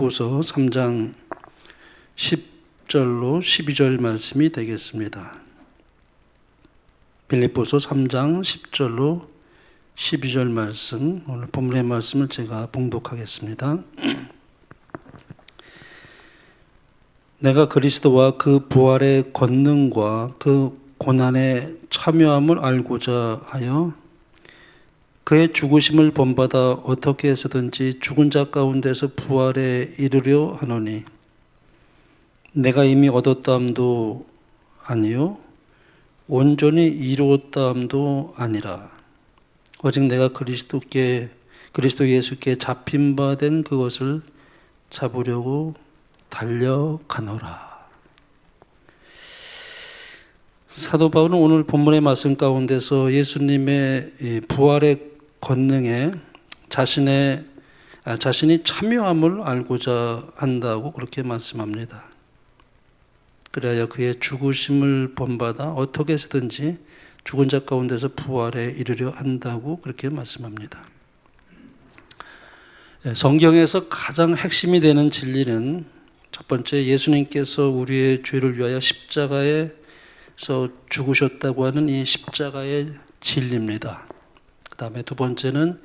빌립보서 3장 10절로 12절 말씀이 되겠습니다. 빌립보서 3장 10절로 12절 말씀, 오늘 본문의 말씀을 제가 봉독하겠습니다. 내가 그리스도와 그 부활의 권능과 그 고난의 참여함을 알고자 하여 그의 죽으심을 본받아 어떻게 해서든지 죽은 자 가운데서 부활에 이르려 하노니 내가 이미 얻었다함도 아니요 온전히 이루었다함도 아니라 오직 내가 그리스도 예수께 잡힌 바 된 그것을 잡으려고 달려가노라. 사도 바울은 오늘 본문의 말씀 가운데서 예수님의 부활의 권능에 자신이 참여함을 알고자 한다고 그렇게 말씀합니다. 그래야 그의 죽으심을 본받아 어떻게 해서든지 죽은 자 가운데서 부활에 이르려 한다고 그렇게 말씀합니다. 성경에서 가장 핵심이 되는 진리는 첫 번째, 예수님께서 우리의 죄를 위하여 십자가에서 죽으셨다고 하는 이 십자가의 진리입니다. 그 다음에 두 번째는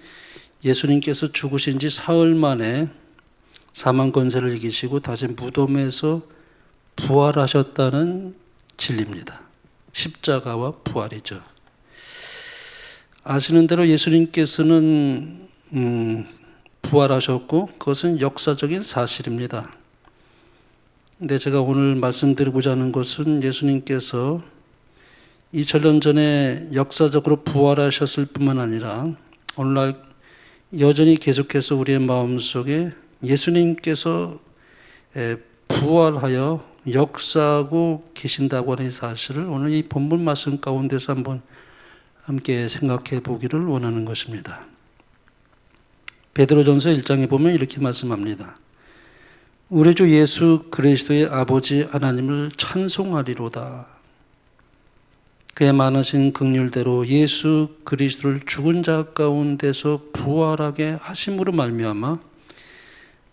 예수님께서 죽으신 지 사흘 만에 사망 권세를 이기시고 다시 무덤에서 부활하셨다는 진리입니다. 십자가와 부활이죠. 아시는 대로 예수님께서는 부활하셨고 그것은 역사적인 사실입니다. 근데 제가 오늘 말씀드리고자 하는 것은 예수님께서 2000년 전에 역사적으로 부활하셨을 뿐만 아니라 오늘날 여전히 계속해서 우리의 마음속에 예수님께서 부활하여 역사하고 계신다고 하는 사실을 오늘 이 본문 말씀 가운데서 한번 함께 생각해 보기를 원하는 것입니다. 베드로전서 1장에 보면 이렇게 말씀합니다. 우리 주 예수 그리스도의 아버지 하나님을 찬송하리로다. 그의 많으신 긍휼대로 예수 그리스도를 죽은 자 가운데서 부활하게 하심으로 말미암아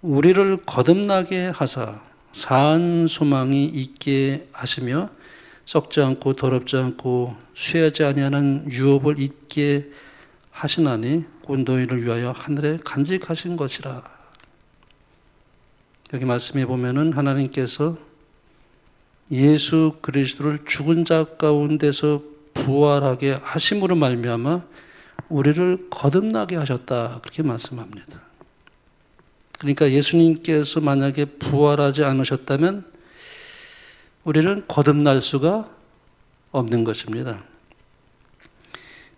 우리를 거듭나게 하사 사한 소망이 있게 하시며 썩지 않고 더럽지 않고 쇠하지 아니하는 유업을 있게 하시나니 곧 너희를 위하여 하늘에 간직하신 것이라. 여기 말씀해 보면은 하나님께서 예수 그리스도를 죽은 자 가운데서 부활하게 하심으로 말미암아 우리를 거듭나게 하셨다. 그렇게 말씀합니다. 그러니까 예수님께서 만약에 부활하지 않으셨다면 우리는 거듭날 수가 없는 것입니다.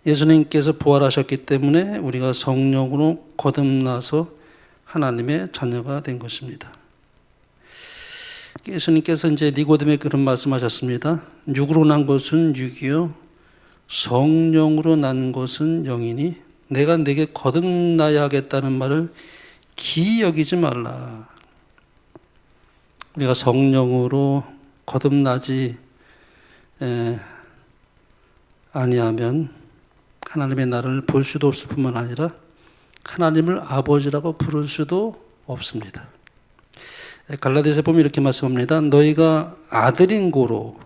예수님께서 부활하셨기 때문에 우리가 성령으로 거듭나서 하나님의 자녀가 된 것입니다. 예수님께서 이제 니고데모에 그런 말씀하셨습니다. 육으로 난 것은 육이요 성령으로 난 것은 영이니 내가 네게 거듭나야 하겠다는 말을 기이 여기지 말라. 우리가 성령으로 거듭나지 아니하면 하나님의 나라를 볼 수도 없을 뿐만 아니라 하나님을 아버지라고 부를 수도 없습니다. 갈라디아서에 보면 이렇게 말씀합니다. 너희가 아들인 고로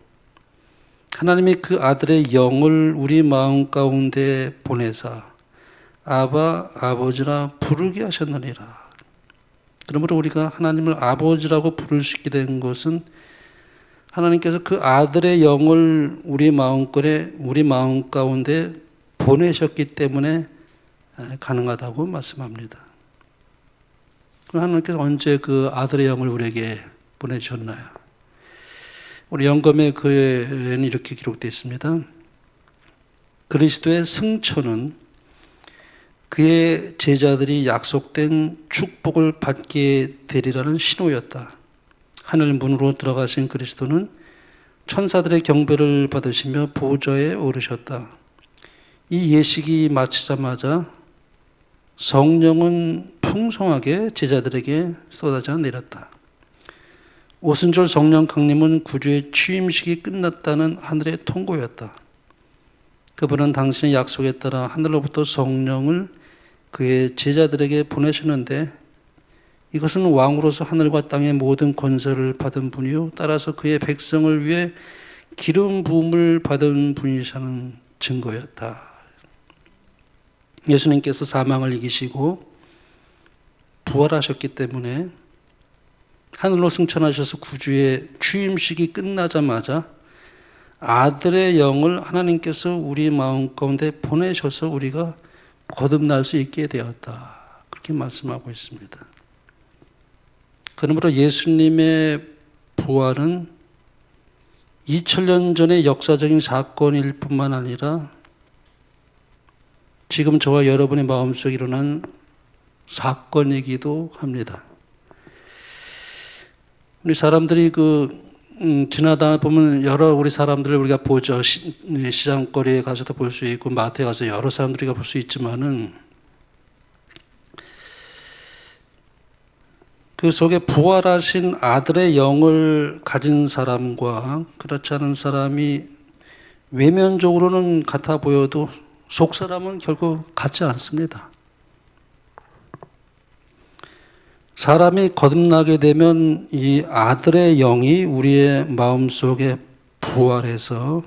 하나님이 그 아들의 영을 우리 마음 가운데 보내사 아바 아버지라 부르게 하셨느니라. 그러므로 우리가 하나님을 아버지라고 부를 수 있게 된 것은 하나님께서 그 아들의 영을 우리 마음 가운데 보내셨기 때문에 가능하다고 말씀합니다. 하나님께서 언제 그 아들의 영을 우리에게 보내주셨나요? 우리 영검의 글에는 이렇게 기록되어 있습니다. 그리스도의 승천은 그의 제자들이 약속된 축복을 받게 되리라는 신호였다. 하늘 문으로 들어가신 그리스도는 천사들의 경배를 받으시며 보좌에 오르셨다. 이 예식이 마치자마자 성령은 풍성하게 제자들에게 쏟아져 내렸다. 오순절 성령 강림은 구주의 취임식이 끝났다는 하늘의 통고였다. 그분은 당신의 약속에 따라 하늘로부터 성령을 그의 제자들에게 보내셨는데 이것은 왕으로서 하늘과 땅의 모든 권세를 받은 분이요 따라서 그의 백성을 위해 기름 부음을 받은 분이라는 증거였다. 예수님께서 사망을 이기시고 부활하셨기 때문에 하늘로 승천하셔서 구주의 취임식이 끝나자마자 아들의 영을 하나님께서 우리 마음 가운데 보내셔서 우리가 거듭날 수 있게 되었다. 그렇게 말씀하고 있습니다. 그러므로 예수님의 부활은 2000년 전의 역사적인 사건일 뿐만 아니라 지금 저와 여러분의 마음속에 일어난 사건이기도 합니다. 우리 사람들이 지나다 보면 여러 우리 사람들을 우리가 보죠. 시장거리에 가서도 볼 수 있고 마트에 가서 여러 사람들이 볼 수 있지만은 그 속에 부활하신 아들의 영을 가진 사람과 그렇지 않은 사람이 외면적으로는 같아 보여도 속 사람은 결국 같지 않습니다. 사람이 거듭나게 되면 이 아들의 영이 우리의 마음속에 부활해서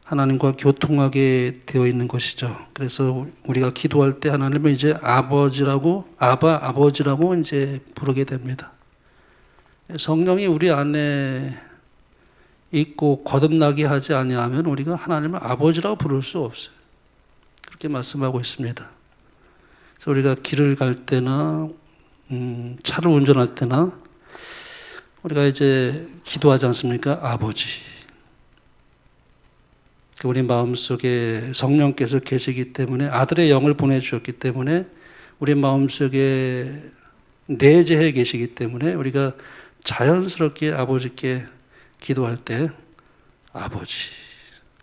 하나님과 교통하게 되어 있는 것이죠. 그래서 우리가 기도할 때 하나님을 이제 아버지라고 이제 부르게 됩니다. 성령이 우리 안에 있고 거듭나게 하지 아니하면 우리가 하나님을 아버지라고 부를 수 없어요. 그렇게 말씀하고 있습니다. 그래서 우리가 길을 갈 때나 차를 운전할 때나 우리가 이제 기도하지 않습니까? 아버지. 우리 마음속에 성령께서 계시기 때문에 아들의 영을 보내주셨기 때문에 우리 마음속에 내재해 계시기 때문에 우리가 자연스럽게 아버지께 기도할 때 아버지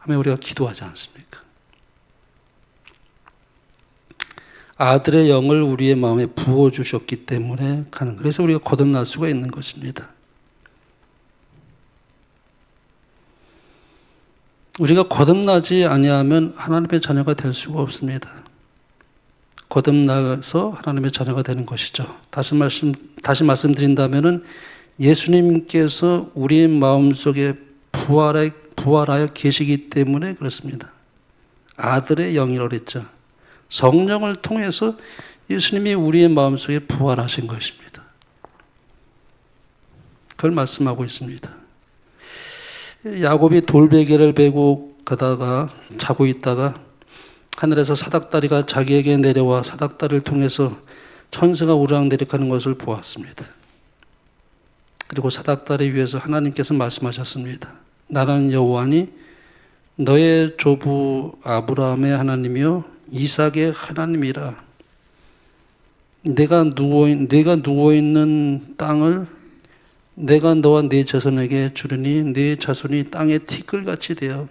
하면 우리가 기도하지 않습니까? 아들의 영을 우리의 마음에 부어주셨기 때문에 가는, 그래서 우리가 거듭날 수가 있는 것입니다. 우리가 거듭나지 아니하면 하나님의 자녀가 될 수가 없습니다. 거듭나서 하나님의 자녀가 되는 것이죠. 다시 말씀드린다면은 예수님께서 우리의 마음속에 부활하여 계시기 때문에 그렇습니다. 아들의 영이라고 그랬죠. 성령을 통해서 예수님이 우리의 마음속에 부활하신 것입니다. 그걸 말씀하고 있습니다. 야곱이 돌베개를 베고 가다가 자고 있다가 하늘에서 사닥다리가 자기에게 내려와 사닥다리를 통해서 천사가 우락내락하는 것을 보았습니다. 그리고 사닥다리 위에서 하나님께서 말씀하셨습니다. 나는 여호와니 너의 조부 아브라함의 하나님이요 이삭의 하나님이라. 내가 누워있는 땅을 내가 너와 네 자손에게 주리니 네 자손이 땅의 티끌같이 되어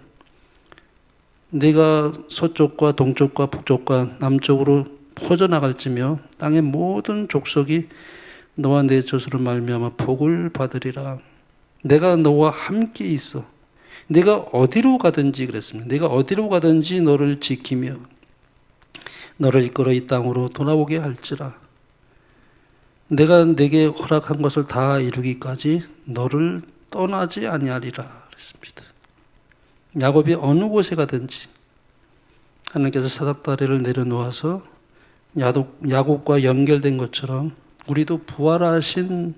네가 서쪽과 동쪽과 북쪽과 남쪽으로 퍼져나갈지며 땅의 모든 족속이 너와 네 자손으로 말미암아 복을 받으리라. 내가 너와 함께 있어. 내가 어디로 가든지 그랬습니다. 내가 어디로 가든지 너를 지키며 너를 이끌어 이 땅으로 돌아오게 할지라. 내가 내게 허락한 것을 다 이루기까지 너를 떠나지 아니하리라 그랬습니다. 야곱이 어느 곳에 가든지 하나님께서 사닥다리를 내려놓아서 야곱과 연결된 것처럼 우리도 부활하신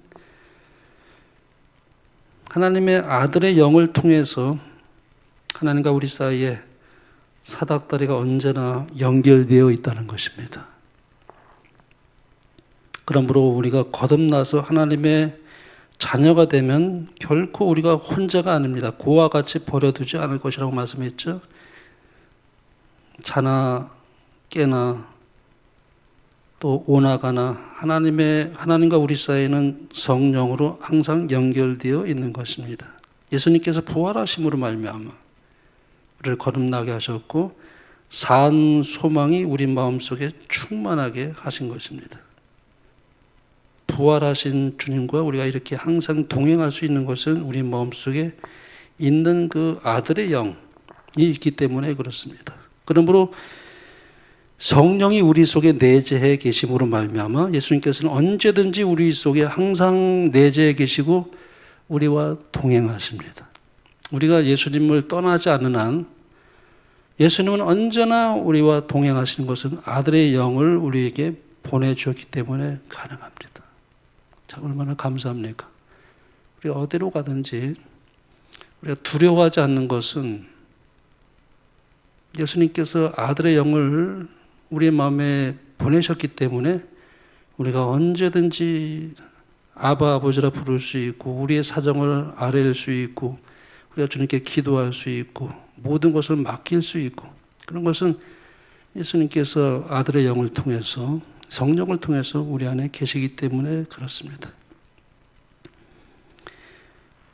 하나님의 아들의 영을 통해서 하나님과 우리 사이에 사닥다리가 언제나 연결되어 있다는 것입니다. 그러므로 우리가 거듭나서 하나님의 자녀가 되면 결코 우리가 혼자가 아닙니다. 고와 같이 버려두지 않을 것이라고 말씀했죠. 자나 깨나 또 오나가나 하나님과 우리 사이에는 성령으로 항상 연결되어 있는 것입니다. 예수님께서 부활하심으로 말미암아 우리를 거듭나게 하셨고 산 소망이 우리 마음속에 충만하게 하신 것입니다. 부활하신 주님과 우리가 이렇게 항상 동행할 수 있는 것은 우리 마음속에 있는 그 아들의 영이 있기 때문에 그렇습니다. 그러므로 성령이 우리 속에 내재해 계심으로 말미암아 예수님께서는 언제든지 우리 속에 항상 내재해 계시고 우리와 동행하십니다. 우리가 예수님을 떠나지 않는 한 예수님은 언제나 우리와 동행하시는 것은 아들의 영을 우리에게 보내주었기 때문에 가능합니다. 자, 얼마나 감사합니까? 우리가 어디로 가든지 우리가 두려워하지 않는 것은 예수님께서 아들의 영을 우리의 마음에 보내셨기 때문에 우리가 언제든지 아바 아버지라 부를 수 있고 우리의 사정을 아뢰일 수 있고 우리가 주님께 기도할 수 있고 모든 것을 맡길 수 있고 그런 것은 예수님께서 아들의 영을 통해서 성령을 통해서 우리 안에 계시기 때문에 그렇습니다.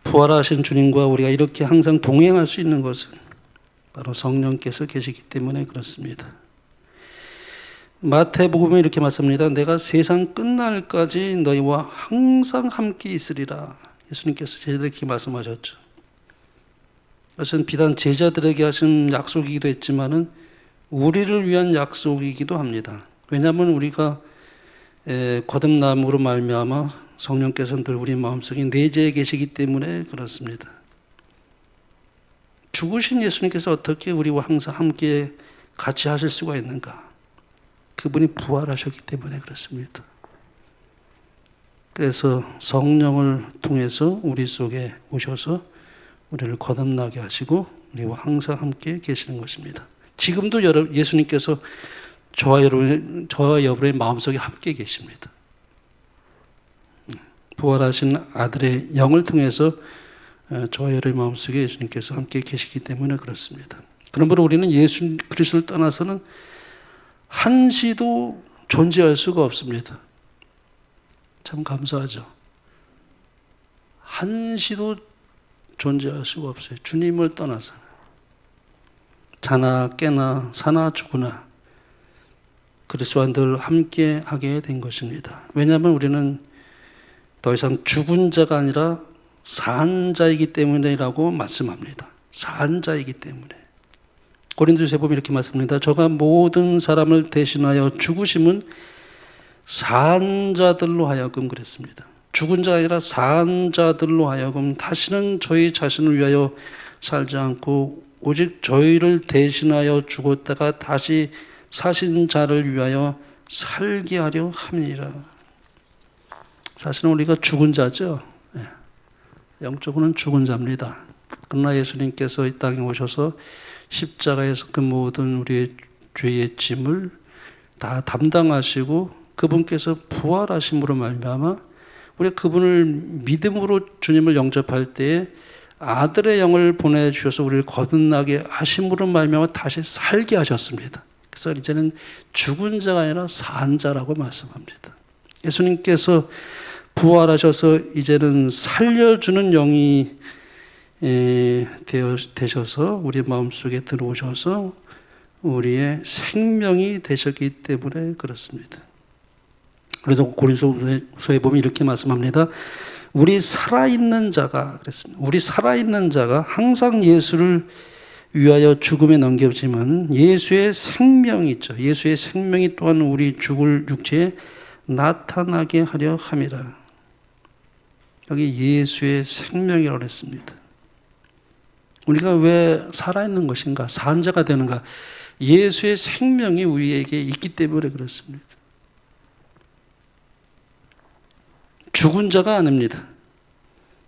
부활하신 주님과 우리가 이렇게 항상 동행할 수 있는 것은 바로 성령께서 계시기 때문에 그렇습니다. 마태복음에 이렇게 말씀합니다. 내가 세상 끝날까지 너희와 항상 함께 있으리라. 예수님께서 제자들에게 말씀하셨죠. 그것은 비단 제자들에게 하신 약속이기도 했지만은 우리를 위한 약속이기도 합니다. 왜냐하면 우리가 거듭남으로 말미암아 성령께서는 늘 우리 마음속에 내재해 계시기 때문에 그렇습니다. 죽으신 예수님께서 어떻게 우리와 항상 함께 같이 하실 수가 있는가? 그분이 부활하셨기 때문에 그렇습니다. 그래서 성령을 통해서 우리 속에 오셔서 우리를 거듭나게 하시고 우리와 항상 함께 계시는 것입니다. 지금도 예수님께서 저와 여러분의 마음속에 함께 계십니다. 부활하신 아들의 영을 통해서 저와 여러분의 마음속에 예수님께서 함께 계시기 때문에 그렇습니다. 그러므로 우리는 예수 그리스도를 떠나서는 한시도 존재할 수가 없습니다. 참 감사하죠. 한시도 존재할 수가 없어요. 주님을 떠나서 자나 깨나 사나 죽으나 그리스도와 늘 함께 하게 된 것입니다. 왜냐하면 우리는 더 이상 죽은 자가 아니라 산 자이기 때문이라고 말씀합니다. 산 자이기 때문에. 고린도서에 보면 이렇게 말씀합니다. 저가 모든 사람을 대신하여 죽으심은 산 자들로 하여금 그랬습니다. 죽은 자가 아니라 산 자들로 하여금 다시는 저희 자신을 위하여 살지 않고 오직 저희를 대신하여 죽었다가 다시 사신 자를 위하여 살게 하려 함이니라. 사실은 우리가 죽은 자죠. 영적으로는 죽은 자입니다. 그러나 예수님께서 이 땅에 오셔서 십자가에서 그 모든 우리의 죄의 짐을 다 담당하시고 그분께서 부활하심으로 말미암아 우리가 그분을 믿음으로 주님을 영접할 때에 아들의 영을 보내주셔서 우리를 거듭나게 하심으로 말미암아 다시 살게 하셨습니다. 그래서 이제는 죽은 자가 아니라 산 자라고 말씀합니다. 예수님께서 부활하셔서 이제는 살려주는 영이 되셔서 우리 마음속에 들어오셔서 우리의 생명이 되셨기 때문에 그렇습니다. 그래서 고린도서에 보면 이렇게 말씀합니다. 우리 살아있는 자가 그랬습니다. 우리 살아있는 자가 항상 예수를 위하여 죽음에 넘겨지면 예수의 생명이 있죠. 예수의 생명이 또한 우리 죽을 육체에 나타나게 하려 함이라. 여기 예수의 생명이라고 했습니다. 우리가 왜 살아있는 것인가? 산 자가 되는가? 예수의 생명이 우리에게 있기 때문에 그렇습니다. 죽은 자가 아닙니다.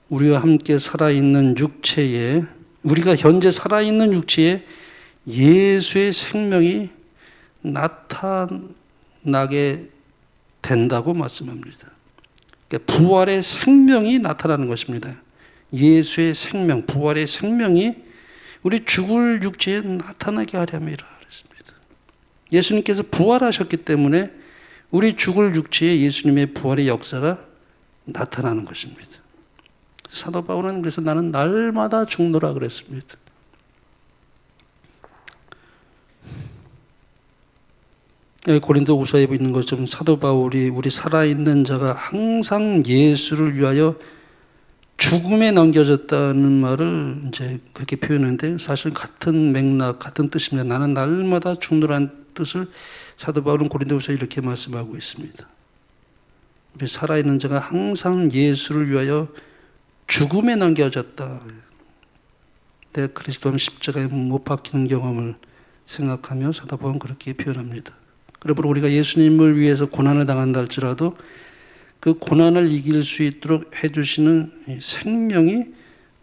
우리와 함께 살아있는 육체에, 우리가 현재 살아있는 육체에 예수의 생명이 나타나게 된다고 말씀합니다. 그러니까 부활의 생명이 나타나는 것입니다. 예수의 생명, 부활의 생명이 우리 죽을 육체에 나타나게 하려함이라 그랬습니다. 예수님께서 부활하셨기 때문에 우리 죽을 육체에 예수님의 부활의 역사가 나타나는 것입니다. 사도 바울은 그래서 나는 날마다 죽노라 그랬습니다. 고린도후서에 있는 것처럼 사도 바울이 우리 살아있는 자가 항상 예수를 위하여 죽음에 넘겨졌다는 말을 이제 그렇게 표현하는데 사실 같은 맥락, 같은 뜻입니다. 나는 날마다 죽노라는 뜻을 사도 바울은 고린도후서에 이렇게 말씀하고 있습니다. 우리 살아있는 자가 항상 예수를 위하여 죽음에 넘겨졌다. 내가 그리스도는 십자가에 못 박히는 경험을 생각하며 사도 바울은 그렇게 표현합니다. 그러므로 우리가 예수님을 위해서 고난을 당한다 할지라도 그 고난을 이길 수 있도록 해주시는 생명이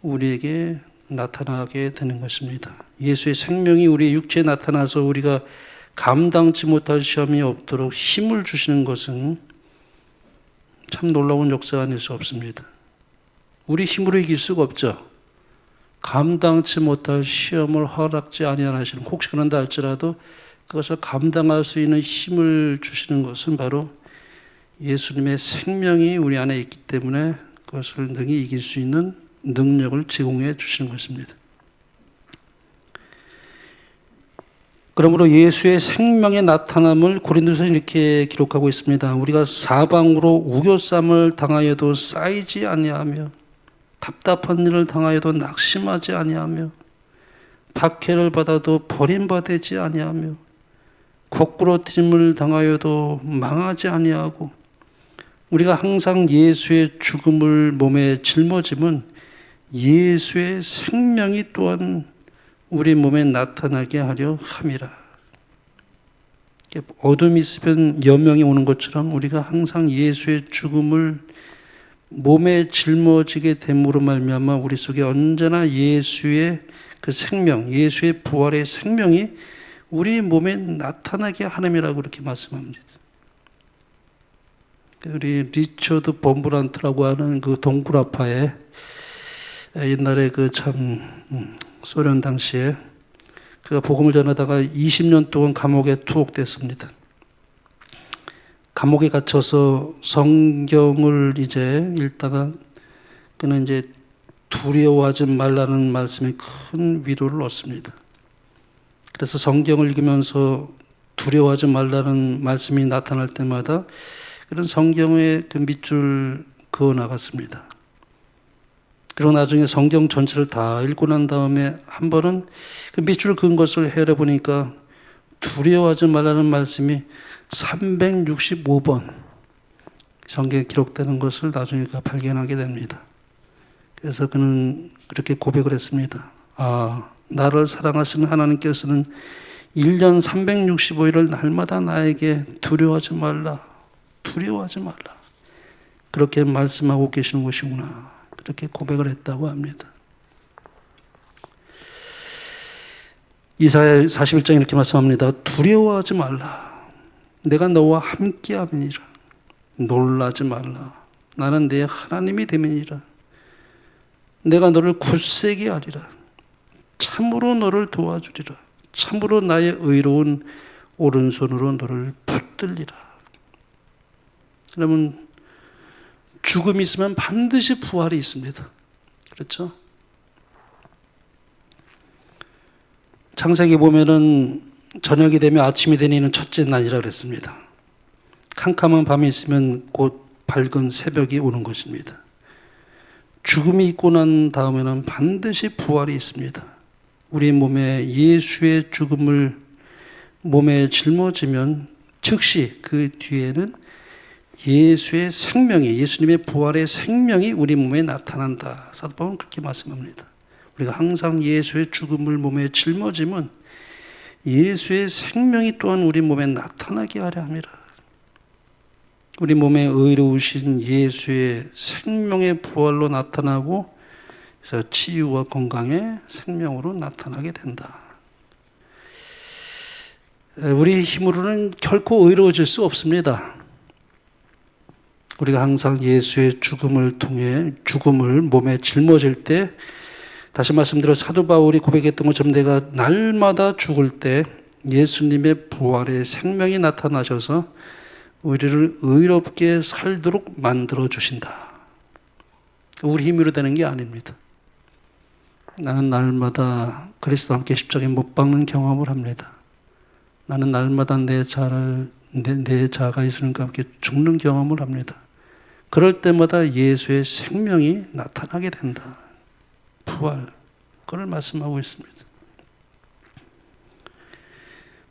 우리에게 나타나게 되는 것입니다. 예수의 생명이 우리의 육체에 나타나서 우리가 감당치 못할 시험이 없도록 힘을 주시는 것은 참 놀라운 역사가 아닐 수 없습니다. 우리 힘으로 이길 수가 없죠. 감당치 못할 시험을 허락지 아니하시는, 혹시 그런다 할지라도 그것을 감당할 수 있는 힘을 주시는 것은 바로 예수님의 생명이 우리 안에 있기 때문에 그것을 능히 이길 수 있는 능력을 제공해 주시는 것입니다. 그러므로 예수의 생명의 나타남을 고린도서에 이렇게 기록하고 있습니다. 우리가 사방으로 우겨쌈을 당하여도 쌓이지 아니하며 답답한 일을 당하여도 낙심하지 아니하며 박해를 받아도 버림받지 아니하며 거꾸러짐을 당하여도 망하지 아니하고 우리가 항상 예수의 죽음을 몸에 짊어짐은 예수의 생명이 또한 우리 몸에 나타나게 하려 함이라. 어둠이 있으면 여명이 오는 것처럼 우리가 항상 예수의 죽음을 몸에 짊어지게 됨으로 말미암아 우리 속에 언제나 예수의 그 생명, 예수의 부활의 생명이 우리 몸에 나타나게 하느니라고 그렇게 말씀합니다. 우리 리처드 범브란트라고 하는 그 동굴아파에 옛날에 그 참 소련 당시에 그가 복음을 전하다가 20년 동안 감옥에 투옥됐습니다. 감옥에 갇혀서 성경을 이제 읽다가 그는 이제 두려워하지 말라는 말씀에 큰 위로를 얻습니다. 그래서 성경을 읽으면서 두려워하지 말라는 말씀이 나타날 때마다 그런 성경의 그 밑줄 그어 나갔습니다. 그리고 나중에 성경 전체를 다 읽고 난 다음에 한 번은 그 밑줄 그은 것을 헤아려 보니까 두려워하지 말라는 말씀이 365번 성경에 기록되는 것을 나중에 그가 발견하게 됩니다. 그래서 그는 그렇게 고백을 했습니다. 나를 사랑하시는 하나님께서는 1년 365일을 날마다 나에게 두려워하지 말라. 그렇게 말씀하고 계시는 것이구나. 그렇게 고백을 했다고 합니다. 이사야 41장 이렇게 말씀합니다. 두려워하지 말라. 내가 너와 함께함이니라. 놀라지 말라. 나는 내 하나님이 됨이니라. 내가 너를 굳세게 하리라. 참으로 너를 도와주리라. 참으로 나의 의로운 오른손으로 너를 붙들리라. 그러면 죽음이 있으면 반드시 부활이 있습니다. 그렇죠? 창세기 보면은 저녁이 되면 아침이 되는 첫째 날이라 그랬습니다. 캄캄한 밤이 있으면 곧 밝은 새벽이 오는 것입니다. 죽음이 있고 난 다음에는 반드시 부활이 있습니다. 우리 몸에 예수의 죽음을 몸에 짊어지면 즉시 그 뒤에는 예수의 생명이, 예수님의 부활의 생명이 우리 몸에 나타난다. 사도 바울은 그렇게 말씀합니다. 우리가 항상 예수의 죽음을 몸에 짊어지면 예수의 생명이 또한 우리 몸에 나타나게 하려 함이라. 우리 몸에 의로우신 예수의 생명의 부활로 나타나고 그래서 치유와 건강의 생명으로 나타나게 된다. 우리 힘으로는 결코 의로워질 수 없습니다. 우리가 항상 예수의 죽음을 통해 죽음을 몸에 짊어질 때 다시 말씀드려 사도 바울이 고백했던 것처럼 내가 날마다 죽을 때 예수님의 부활의 생명이 나타나셔서 우리를 의롭게 살도록 만들어 주신다. 우리 힘으로 되는 게 아닙니다. 나는 날마다 그리스도와 함께 십자가에 못 박는 경험을 합니다. 나는 날마다 내 자아가 예수님과 함께 죽는 경험을 합니다. 그럴 때마다 예수의 생명이 나타나게 된다. 부활, 그걸 말씀하고 있습니다.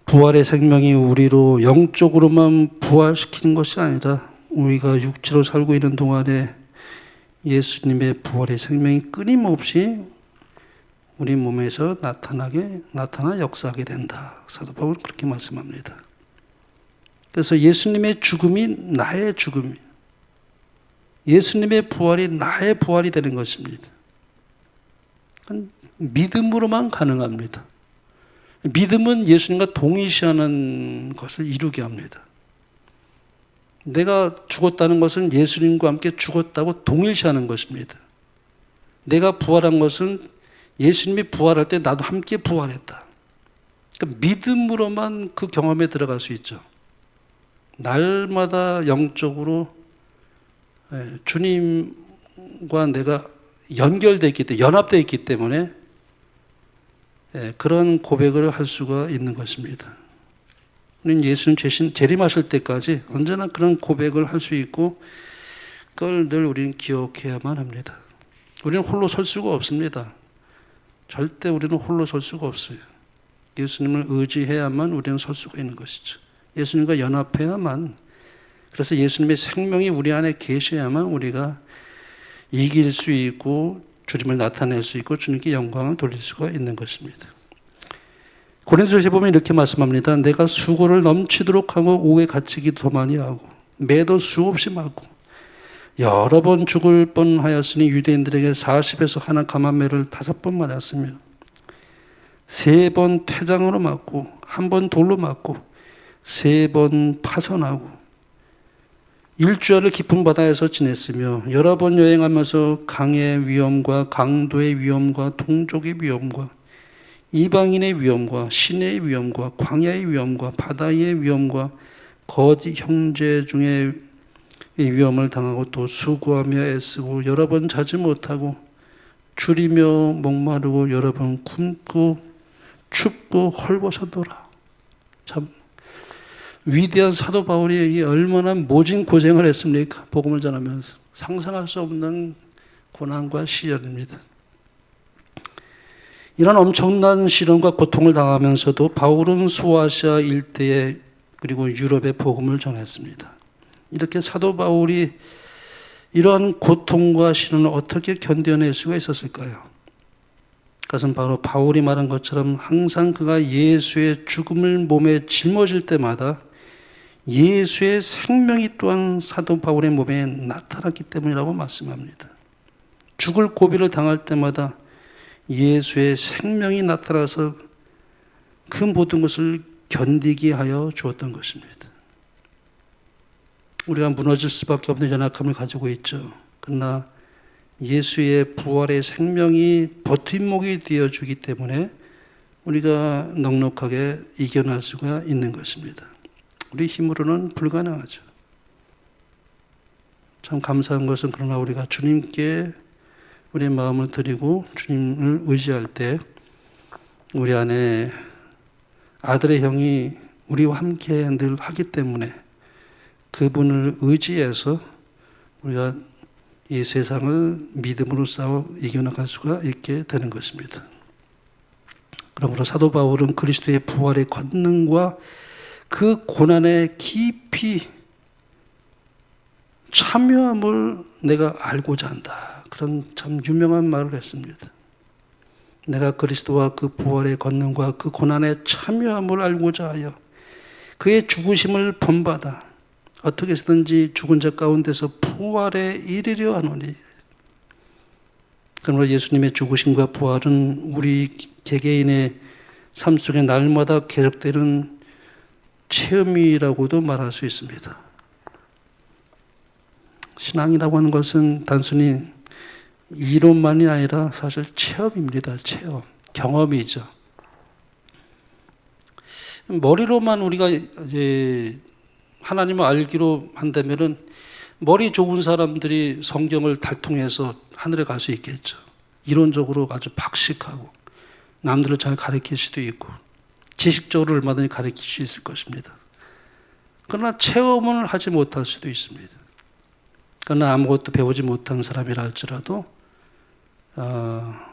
부활의 생명이 우리로 영적으로만 부활시키는 것이 아니라 우리가 육체로 살고 있는 동안에 예수님의 부활의 생명이 끊임없이 우리 몸에서 나타나 역사하게 된다. 사도 바울은 그렇게 말씀합니다. 그래서 예수님의 죽음이 나의 죽음이, 예수님의 부활이 나의 부활이 되는 것입니다. 믿음으로만 가능합니다. 믿음은 예수님과 동일시하는 것을 이루게 합니다. 내가 죽었다는 것은 예수님과 함께 죽었다고 동일시하는 것입니다. 내가 부활한 것은 예수님이 부활할 때 나도 함께 부활했다. 그러니까 믿음으로만 그 경험에 들어갈 수 있죠. 날마다 영적으로 주님과 내가 연결되어 있기 때문에, 연합되어 있기 때문에 그런 고백을 할 수가 있는 것입니다. 우리는 예수님 재림하실 때까지 언제나 그런 고백을 할 수 있고 그걸 늘 우리는 기억해야만 합니다. 우리는 홀로 설 수가 없습니다. 절대 우리는 홀로 설 수가 없어요. 예수님을 의지해야만 우리는 설 수가 있는 것이죠. 예수님과 연합해야만, 그래서 예수님의 생명이 우리 안에 계셔야만 우리가 이길 수 있고 주님을 나타낼 수 있고 주님께 영광을 돌릴 수가 있는 것입니다. 고린도서에 보면 이렇게 말씀합니다. 내가 수고를 넘치도록 하고 옥에 갇히기도 더 많이 하고 매도 수없이 맞고 여러 번 죽을 뻔하였으니 유대인들에게 40에서 하나 감한매를 5번 맞았으며 3번 태장으로 맞고 1번 돌로 맞고 3번 파선하고 일주일을 깊은 바다에서 지냈으며 여러 번 여행하면서 강의 위험과 강도의 위험과 동족의 위험과 이방인의 위험과 시내의 위험과 광야의 위험과 바다의 위험과 거짓 형제 중에 위험을 당하고 또 수고하며 애쓰고 여러 번 자지 못하고 줄이며 목마르고 여러 번 굶고 춥고 헐벗어더라. 참 위대한 사도 바울이 얼마나 모진 고생을 했습니까? 복음을 전하면서 상상할 수 없는 고난과 시련입니다. 이런 엄청난 시련과 고통을 당하면서도 바울은 소아시아 일대에 그리고 유럽에 복음을 전했습니다. 이렇게 사도 바울이 이러한 고통과 시련을 어떻게 견뎌낼 수가 있었을까요? 그것은 바로 바울이 말한 것처럼 항상 그가 예수의 죽음을 몸에 짊어질 때마다 예수의 생명이 또한 사도 바울의 몸에 나타났기 때문이라고 말씀합니다. 죽을 고비를 당할 때마다 예수의 생명이 나타나서 그 모든 것을 견디게 하여 주었던 것입니다. 우리가 무너질 수밖에 없는 연약함을 가지고 있죠. 그러나 예수의 부활의 생명이 버팀목이 되어주기 때문에 우리가 넉넉하게 이겨낼 수가 있는 것입니다. 우리 힘으로는 불가능하죠. 참 감사한 것은 그러나 우리가 주님께 우리의 마음을 드리고 주님을 의지할 때 우리 안에 아들의 형이 우리와 함께 늘 하기 때문에 그분을 의지해서 우리가 이 세상을 믿음으로 싸워 이겨나갈 수가 있게 되는 것입니다. 그러므로 사도 바울은 그리스도의 부활의 권능과 그 고난에 깊이 참여함을 내가 알고자 한다. 그런 참 유명한 말을 했습니다. 내가 그리스도와 그 부활의 권능과 그 고난에 참여함을 알고자 하여 그의 죽으심을 본받아 어떻게 해서든지 죽은 자 가운데서 부활에 이르려 하노니. 그러므로 예수님의 죽으심과 부활은 우리 개개인의 삶 속에 날마다 계속되는 체험이라고도 말할 수 있습니다. 신앙이라고 하는 것은 단순히 이론만이 아니라 사실 체험입니다. 체험, 경험이죠. 머리로만 우리가 이제 하나님을 알기로 한다면은 머리 좋은 사람들이 성경을 달통해서 하늘에 갈 수 있겠죠. 이론적으로 아주 박식하고 남들을 잘 가르칠 수도 있고 지식적으로 얼마든지 가르칠 수 있을 것입니다. 그러나 체험을 하지 못할 수도 있습니다. 그러나 아무것도 배우지 못한 사람이라 할지라도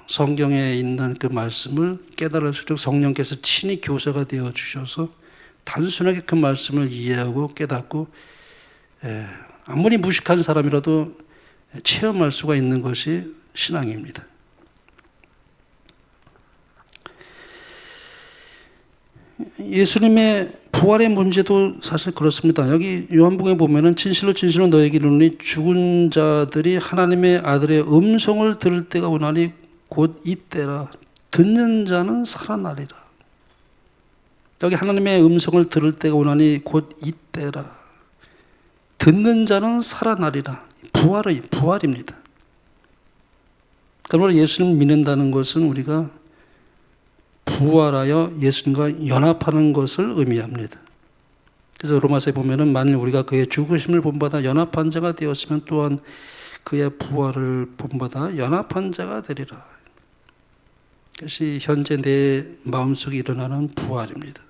성경에 있는 그 말씀을 깨달을수록 성령께서 친히 교사가 되어 주셔서 단순하게 그 말씀을 이해하고 깨닫고 아무리 무식한 사람이라도 체험할 수가 있는 것이 신앙입니다. 예수님의 부활의 문제도 사실 그렇습니다. 여기 요한복음에 보면은 진실로 진실로 너에게 이르노니 죽은 자들이 하나님의 아들의 음성을 들을 때가 오나니 곧 이때라. 듣는 자는 살아나리라. 여기 하나님의 음성을 들을 때가 오나니 곧 이때라. 듣는 자는 살아나리라. 부활입니다. 그러므로 예수님 믿는다는 것은 우리가 부활하여 예수님과 연합하는 것을 의미합니다. 그래서 로마서에 보면은 만일 우리가 그의 죽으심을 본받아 연합한 자가 되었으면 또한 그의 부활을 본받아 연합한 자가 되리라. 그것이 현재 내 마음속에 일어나는 부활입니다.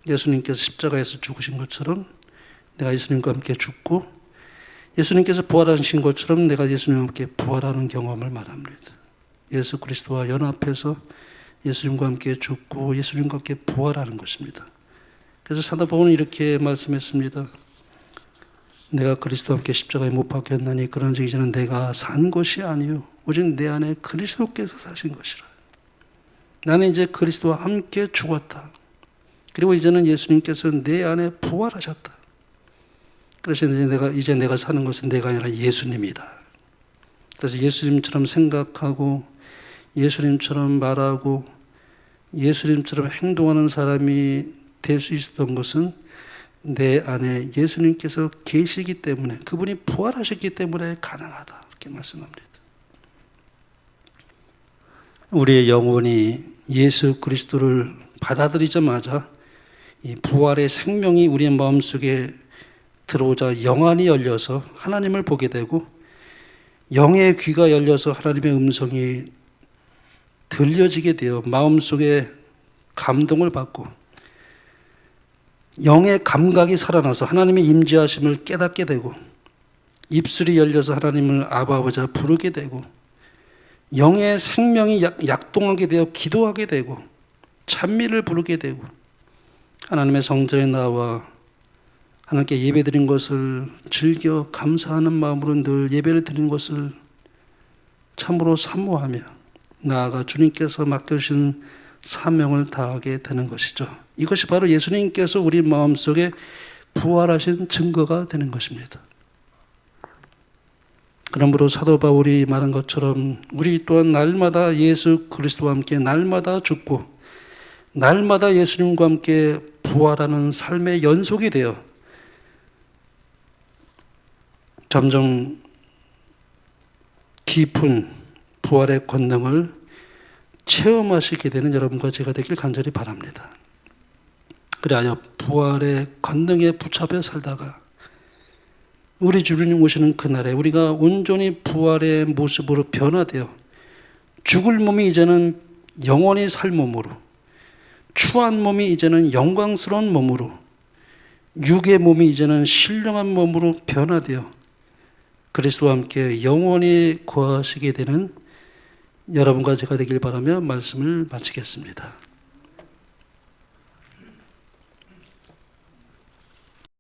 예수님께서 십자가에서 죽으신 것처럼 내가 예수님과 함께 죽고 예수님께서 부활하신 것처럼 내가 예수님과 함께 부활하는 경험을 말합니다. 예수 그리스도와 연합해서 예수님과 함께 죽고 예수님과 함께 부활하는 것입니다. 그래서 사도 바울은 이렇게 말씀했습니다. 내가 그리스도와 함께 십자가에 못 박혔나니 그런즉 이제는 내가 산 것이 아니요 오직 내 안에 그리스도께서 사신 것이라. 나는 이제 그리스도와 함께 죽었다. 그리고 이제는 예수님께서 내 안에 부활하셨다. 그래서 이제 내가 사는 것은 내가 아니라 예수님이다. 그래서 예수님처럼 생각하고 예수님처럼 말하고 예수님처럼 행동하는 사람이 될 수 있었던 것은 내 안에 예수님께서 계시기 때문에 그분이 부활하셨기 때문에 가능하다. 이렇게 말씀합니다. 우리의 영혼이 예수 그리스도를 받아들이자마자 이 부활의 생명이 우리의 마음속에 들어오자 영안이 열려서 하나님을 보게 되고 영의 귀가 열려서 하나님의 음성이 들려지게 되어 마음속에 감동을 받고 영의 감각이 살아나서 하나님의 임재하심을 깨닫게 되고 입술이 열려서 하나님을 아바 아버지 부르게 되고 영의 생명이 약동하게 되어 기도하게 되고 찬미를 부르게 되고 하나님의 성전에 나와 하나님께 예배드린 것을 즐겨 감사하는 마음으로 늘 예배를 드리는 것을 참으로 사모하며 나아가 주님께서 맡겨주신 사명을 다하게 되는 것이죠. 이것이 바로 예수님께서 우리 마음속에 부활하신 증거가 되는 것입니다. 그러므로 사도 바울이 말한 것처럼 우리 또한 날마다 예수 그리스도와 함께 날마다 죽고 날마다 예수님과 함께 부활하는 삶의 연속이 되어 점점 깊은 부활의 권능을 체험하시게 되는 여러분과 제가 되길 간절히 바랍니다. 그리하여 부활의 권능에 붙잡혀 살다가 우리 주님 오시는 그날에 우리가 온전히 부활의 모습으로 변화되어 죽을 몸이 이제는 영원히 살 몸으로 추한 몸이 이제는 영광스러운 몸으로 육의 몸이 이제는 신령한 몸으로 변화되어 그리스도와 함께 영원히 거하시게 되는 여러분과 제가 되길 바라며 말씀을 마치겠습니다.